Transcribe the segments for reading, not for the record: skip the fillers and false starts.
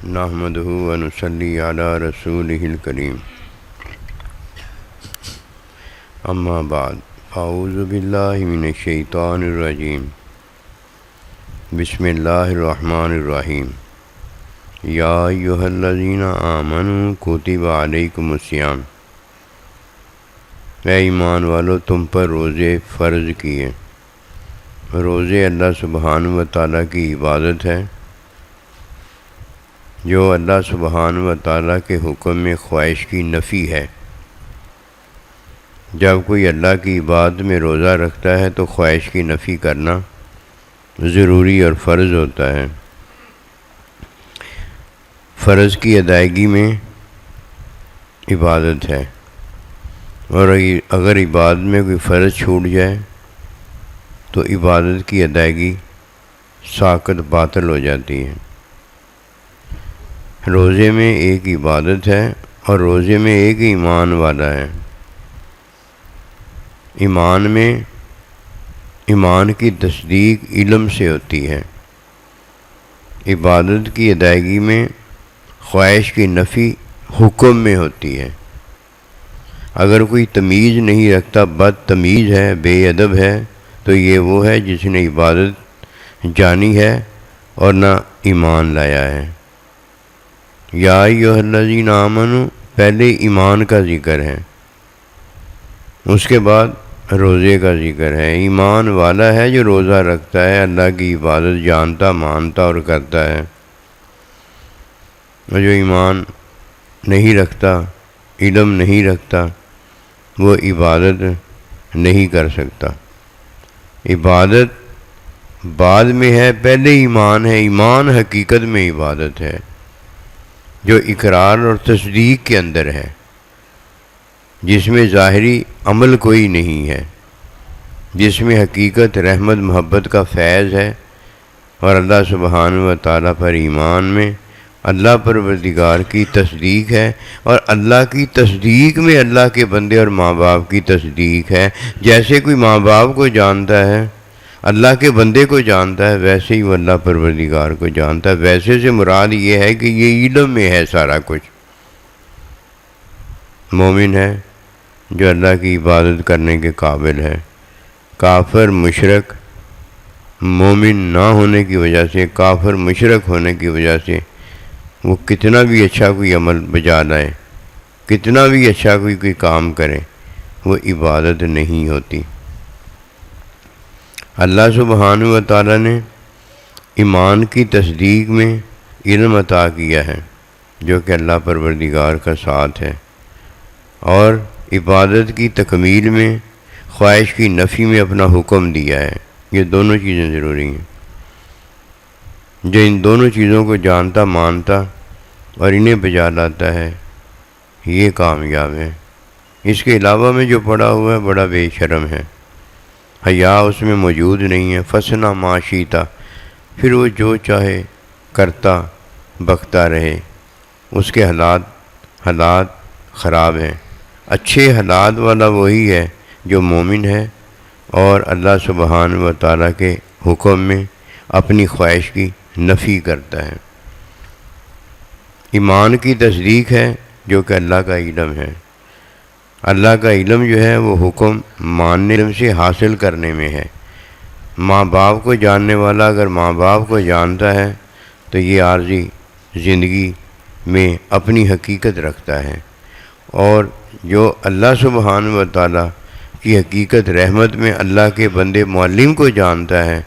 نحمدہ ونصلی علی رسولہ الکریم اما بعد اعوذ باللہ من الشیطان الرجیم بسم اللہ الرحمن الرحیم یا ایھا الذین آمنوا کتب علیکم الصیام، اے ایمان والو تم پر روزے فرض کیے۔ روزے اللہ سبحانہ و تعالیٰ کی عبادت ہے جو اللہ سبحانہ و تعالیٰ کے حکم میں خواہش کی نفی ہے۔ جب کوئی اللہ کی عبادت میں روزہ رکھتا ہے تو خواہش کی نفی کرنا ضروری اور فرض ہوتا ہے۔ فرض کی ادائیگی میں عبادت ہے، اور اگر عبادت میں کوئی فرض چھوٹ جائے تو عبادت کی ادائیگی ساقط باطل ہو جاتی ہے۔ روزے میں ایک عبادت ہے اور روزے میں ایک ایمان والا ہے۔ ایمان میں ایمان کی تصدیق علم سے ہوتی ہے۔ عبادت کی ادائیگی میں خواہش کی نفی حکم میں ہوتی ہے۔ اگر کوئی تمیز نہیں رکھتا، بد تمیز ہے، بے ادب ہے، تو یہ وہ ہے جس نے عبادت جانی ہے اور نہ ایمان لایا ہے۔ یا ایھا الذین آمنوا پہلے ایمان کا ذکر ہے، اس کے بعد روزے کا ذکر ہے۔ ایمان والا ہے جو روزہ رکھتا ہے، اللہ کی عبادت جانتا، مانتا اور کرتا ہے، اور جو ایمان نہیں رکھتا، علم نہیں رکھتا، وہ عبادت نہیں کر سکتا۔ عبادت بعد میں ہے، پہلے ایمان ہے۔ ایمان حقیقت میں عبادت ہے جو اقرار اور تصدیق کے اندر ہے، جس میں ظاہری عمل کوئی نہیں ہے، جس میں حقیقت رحمت محبت کا فیض ہے، اور اللہ سبحانہ و تعالیٰ پر ایمان میں اللہ پروردگار کی تصدیق ہے، اور اللہ کی تصدیق میں اللہ کے بندے اور ماں باپ کی تصدیق ہے۔ جیسے کوئی ماں باپ کو جانتا ہے، اللہ کے بندے کو جانتا ہے، ویسے ہی وہ اللہ پروردگار کو جانتا ہے۔ ویسے سے مراد یہ ہے کہ یہ علم میں ہے سارا کچھ۔ مومن ہے جو اللہ کی عبادت کرنے کے قابل ہے۔ کافر مشرک مومن نہ ہونے کی وجہ سے، کافر مشرک ہونے کی وجہ سے وہ کتنا بھی اچھا کوئی عمل بجا لائے، کتنا بھی اچھا کوئی کام کرے، وہ عبادت نہیں ہوتی۔ اللہ سبحانہ و تعالیٰ نے ایمان کی تصدیق میں علم عطا کیا ہے جو کہ اللہ پروردگار کا ساتھ ہے، اور عبادت کی تکمیل میں خواہش کی نفی میں اپنا حکم دیا ہے۔ یہ دونوں چیزیں ضروری ہیں۔ جو ان دونوں چیزوں کو جانتا، مانتا اور انہیں بجا لاتا ہے، یہ کامیاب ہے۔ اس کے علاوہ میں جو پڑا ہوا ہے بڑا بے شرم ہے، حیا اس میں موجود نہیں ہے۔ فصنع ما شئت، پھر وہ جو چاہے کرتا بکتا رہے، اس کے حالات خراب ہیں۔ اچھے حالات والا وہی ہے جو مومن ہے اور اللہ سبحانہ و تعالیٰ کے حکم میں اپنی خواہش کی نفی کرتا ہے۔ ایمان کی تصدیق ہے جو کہ اللہ کا علم ہے۔ اللہ کا علم جو ہے وہ حکم ماننے سے حاصل کرنے میں ہے۔ ماں باپ کو جاننے والا اگر ماں باپ کو جانتا ہے تو یہ عارضی زندگی میں اپنی حقیقت رکھتا ہے، اور جو اللہ سبحانہ و تعالیٰ کی حقیقت رحمت میں اللہ کے بندے معلم کو جانتا ہے،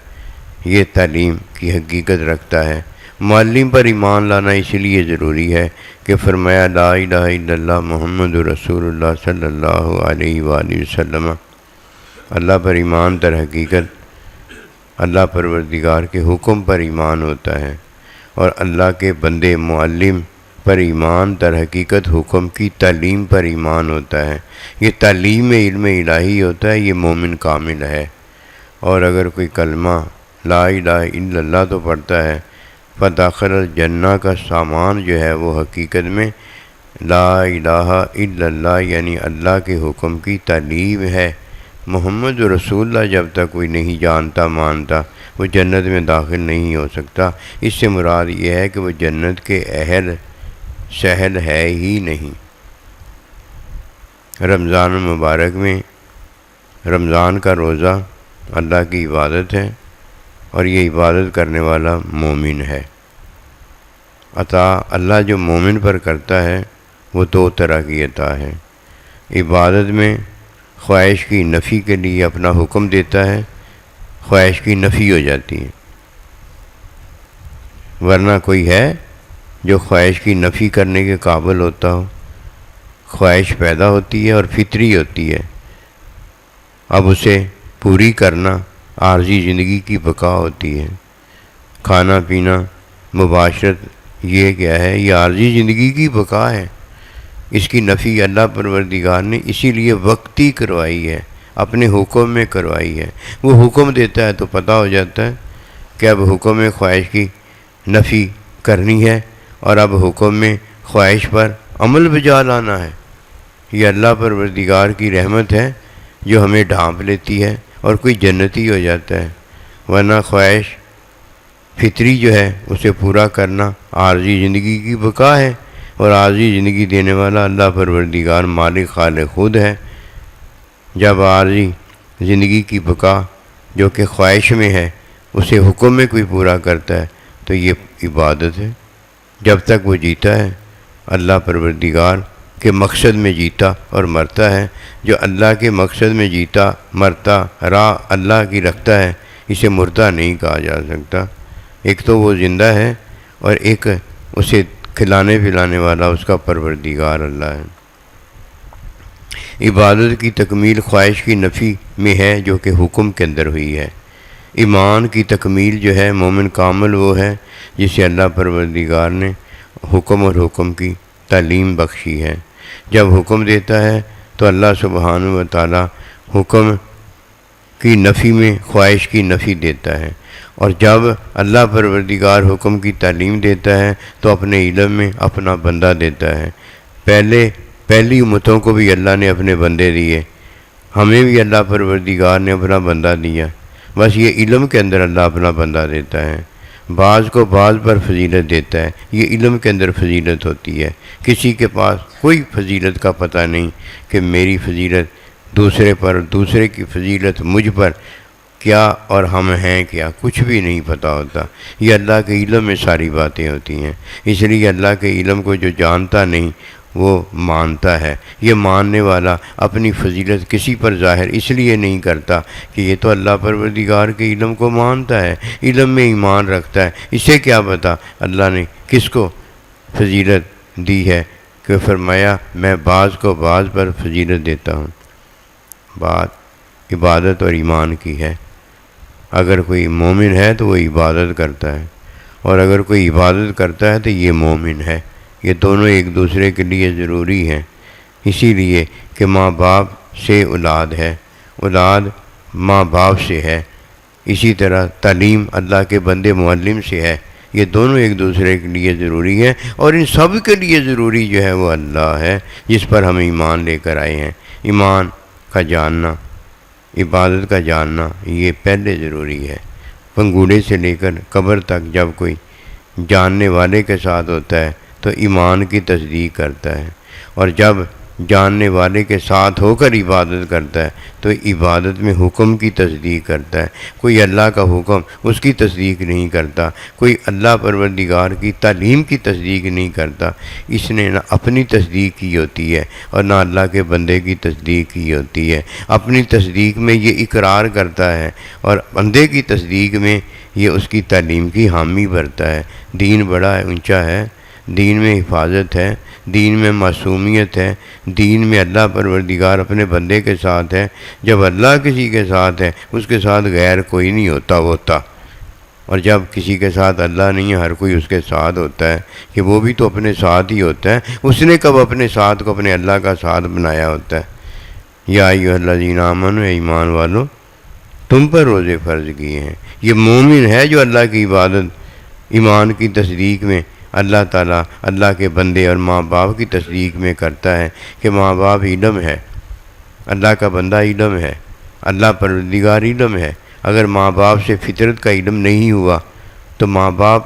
یہ تعلیم کی حقیقت رکھتا ہے۔ معلم پر ایمان لانا اس لیے ضروری ہے کہ فرمایا لا الہ الا اللہ محمد رسول اللہ صلی اللہ علیہ وآلہ وسلم۔ اللہ پر ایمان در حقیقت اللہ پروردگار کے حکم پر ایمان ہوتا ہے، اور اللہ کے بندے معلم پر ایمان در حقیقت حکم کی تعلیم پر ایمان ہوتا ہے۔ یہ تعلیم علم الہی ہوتا ہے، یہ مومن کامل ہے۔ اور اگر کوئی کلمہ لا الہ الا اللہ تو پڑھتا ہے، فدخل الجنہ کا سامان جو ہے وہ حقیقت میں لا الہ الا اللہ یعنی اللہ کے حکم کی تعلیم ہے۔ محمد رسول اللہ جب تک کوئی نہیں جانتا مانتا، وہ جنت میں داخل نہیں ہو سکتا۔ اس سے مراد یہ ہے کہ وہ جنت کے اہل سہل ہے ہی نہیں۔ رمضان المبارک میں رمضان کا روزہ اللہ کی عبادت ہے، اور یہ عبادت کرنے والا مومن ہے۔ عطا اللہ جو مومن پر کرتا ہے وہ دو طرح کی عطا ہے۔ عبادت میں خواہش کی نفی کے لیے اپنا حکم دیتا ہے، خواہش کی نفی ہو جاتی ہے، ورنہ کوئی ہے جو خواہش کی نفی کرنے کے قابل ہوتا ہو؟ خواہش پیدا ہوتی ہے اور فطری ہوتی ہے، اب اسے پوری کرنا عارضی زندگی کی بقا ہوتی ہے۔ کھانا پینا مباشرت یہ کیا ہے؟ یہ عارضی زندگی کی بقا ہے۔ اس کی نفی اللہ پروردگار نے اسی لیے وقتی کروائی ہے، اپنے حکم میں کروائی ہے۔ وہ حکم دیتا ہے تو پتہ ہو جاتا ہے کہ اب حکم میں خواہش کی نفی کرنی ہے، اور اب حکم میں خواہش پر عمل بجا لانا ہے۔ یہ اللہ پروردگار کی رحمت ہے جو ہمیں ڈھانپ لیتی ہے اور کوئی جنتی ہو جاتا ہے، ورنہ خواہش فطری جو ہے اسے پورا کرنا عارضی زندگی کی بقا ہے، اور عارضی زندگی دینے والا اللہ پروردگار مالک خالق خود ہے۔ جب عارضی زندگی کی بقا جو کہ خواہش میں ہے اسے حکم میں کوئی پورا کرتا ہے تو یہ عبادت ہے۔ جب تک وہ جیتا ہے اللہ پروردگار کے مقصد میں جیتا اور مرتا ہے۔ جو اللہ کے مقصد میں جیتا مرتا راہ اللہ کی رکھتا ہے اسے مردہ نہیں کہا جا سکتا۔ ایک تو وہ زندہ ہے اور ایک اسے کھلانے پلانے والا اس کا پروردگار اللہ ہے۔ عبادت کی تکمیل خواہش کی نفی میں ہے جو کہ حکم کے اندر ہوئی ہے۔ ایمان کی تکمیل جو ہے مومن کامل وہ ہے جسے اللہ پروردگار نے حکم اور حکم کی تعلیم بخشی ہے۔ جب حکم دیتا ہے تو اللہ سبحانہ و تعالی حکم کی نفی میں خواہش کی نفی دیتا ہے، اور جب اللہ پروردگار حکم کی تعلیم دیتا ہے تو اپنے علم میں اپنا بندہ دیتا ہے۔ پہلی امتوں کو بھی اللہ نے اپنے بندے دیے، ہمیں بھی اللہ پروردگار نے اپنا بندہ دیا، بس یہ علم کے اندر اللہ اپنا بندہ دیتا ہے۔ بعض کو بعض پر فضیلت دیتا ہے، یہ علم کے اندر فضیلت ہوتی ہے۔ کسی کے پاس کوئی فضیلت کا پتہ نہیں کہ میری فضیلت دوسرے پر، دوسرے کی فضیلت مجھ پر کیا، اور ہم ہیں کیا، کچھ بھی نہیں پتہ ہوتا۔ یہ اللہ کے علم میں ساری باتیں ہوتی ہیں، اس لیے اللہ کے علم کو جو جانتا نہیں وہ مانتا ہے۔ یہ ماننے والا اپنی فضیلت کسی پر ظاہر اس لیے نہیں کرتا کہ یہ تو اللہ پروردگار کے علم کو مانتا ہے، علم میں ایمان رکھتا ہے، اسے کیا پتہ اللہ نے کس کو فضیلت دی ہے، کہ فرمایا میں بعض کو بعض پر فضیلت دیتا ہوں۔ بات عبادت اور ایمان کی ہے۔ اگر کوئی مومن ہے تو وہ عبادت کرتا ہے، اور اگر کوئی عبادت کرتا ہے تو یہ مومن ہے۔ یہ دونوں ایک دوسرے کے لیے ضروری ہیں، اسی لیے کہ ماں باپ سے اولاد ہے، اولاد ماں باپ سے ہے، اسی طرح تعلیم اللہ کے بندے معلم سے ہے۔ یہ دونوں ایک دوسرے کے لیے ضروری ہیں، اور ان سب کے لیے ضروری جو ہے وہ اللہ ہے جس پر ہم ایمان لے کر آئے ہیں۔ ایمان کا جاننا، عبادت کا جاننا یہ پہلے ضروری ہے۔ پنگوڑے سے لے کر قبر تک جب کوئی جاننے والے کے ساتھ ہوتا ہے تو ایمان کی تصدیق کرتا ہے، اور جب جاننے والے کے ساتھ ہو کر عبادت کرتا ہے تو عبادت میں حکم کی تصدیق کرتا ہے۔ کوئی اللہ کا حکم اس کی تصدیق نہیں کرتا، کوئی اللہ پروردگار کی تعلیم کی تصدیق نہیں کرتا۔ اس نے نہ اپنی تصدیق کی ہوتی ہے اور نہ اللہ کے بندے کی تصدیق کی ہوتی ہے۔ اپنی تصدیق میں یہ اقرار کرتا ہے، اور بندے کی تصدیق میں یہ اس کی تعلیم کی حامی بھرتا ہے۔ دین بڑا اونچا ہے، دین میں حفاظت ہے، دین میں معصومیت ہے، دین میں اللہ پروردگار اپنے بندے کے ساتھ ہے۔ جب اللہ کسی کے ساتھ ہے اس کے ساتھ غیر کوئی نہیں ہوتا، اور جب کسی کے ساتھ اللہ نہیں ہے ہر کوئی اس کے ساتھ ہوتا ہے، کہ وہ بھی تو اپنے ساتھ ہی ہوتا ہے۔ اس نے کب اپنے ساتھ کو اپنے اللہ کا ساتھ بنایا ہوتا ہے؟ یا ایھا الذین آمنوا، ایمان والو تم پر روزے فرض کیے ہیں۔ یہ مومن ہے جو اللہ کی عبادت ایمان کی تصدیق میں اللہ تعالیٰ اللہ کے بندے اور ماں باپ کی تصدیق میں کرتا ہے کہ ماں باپ علم ہے، اللہ کا بندہ علم ہے، اللہ پروردگار علم ہے، اگر ماں باپ سے فطرت کا علم نہیں ہوا تو ماں باپ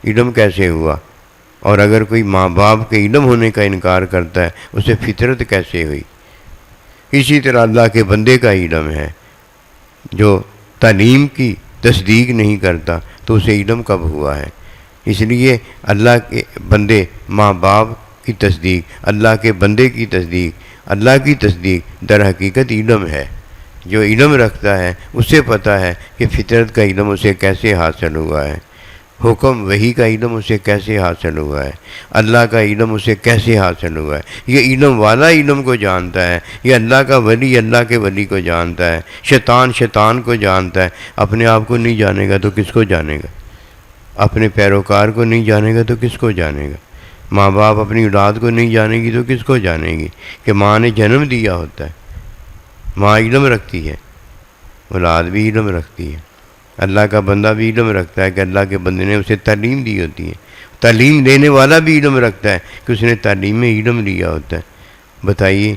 علم کیسے ہوا؟ اور اگر کوئی ماں باپ کے علم ہونے کا انکار کرتا ہے اسے فطرت کیسے ہوئی؟ اسی طرح اللہ کے بندے کا علم ہے، جو تعلیم کی تصدیق نہیں کرتا تو اسے علم کب ہوا ہے؟ اس لیے اللہ کے بندے ماں باپ کی تصدیق، اللہ کے بندے کی تصدیق، اللہ کی تصدیق در حقیقت علم ہے۔ جو علم رکھتا ہے اسے پتہ ہے کہ فطرت کا علم اسے کیسے حاصل ہوا ہے، حکم وحی کا علم اسے کیسے حاصل ہوا ہے، اللہ کا علم اسے کیسے حاصل ہوا ہے۔ یہ علم والا علم کو جانتا ہے، یہ اللہ کا ولی اللہ کے ولی کو جانتا ہے، شیطان کو جانتا ہے۔ اپنے آپ کو نہیں جانے گا تو کس کو جانے گا؟ اپنے پیروکار کو نہیں جانے گا تو کس کو جانے گا؟ ماں باپ اپنی اولاد کو نہیں جانے گی تو کس کو جانے گی؟ کہ ماں نے جنم دیا ہوتا ہے، ماں علم رکھتی ہے، اولاد بھی علم رکھتی ہے۔ اللہ کا بندہ بھی علم رکھتا ہے کہ اللہ کے بندے نے اسے تعلیم دی ہوتی ہے، تعلیم دینے والا بھی علم رکھتا ہے کہ اس نے تعلیم میں علم لیا ہوتا ہے۔ بتائیے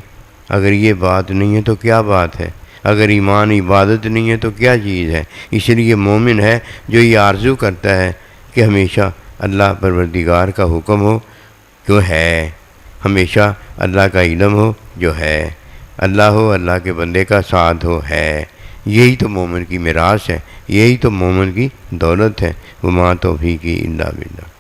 اگر یہ بات نہیں ہے تو کیا بات ہے؟ اگر ایمان عبادت نہیں ہے تو کیا چیز ہے؟ اس لیے مومن ہے جو یہ آرزو کرتا ہے کہ ہمیشہ اللہ پروردگار کا حکم ہو جو ہے، ہمیشہ اللہ کا علم ہو جو ہے، اللہ ہو، اللہ کے بندے کا ساتھ ہو ہے۔ یہی تو مومن کی میراث ہے، یہی تو مومن کی دولت ہے۔ وما توفیقی الا باللہ۔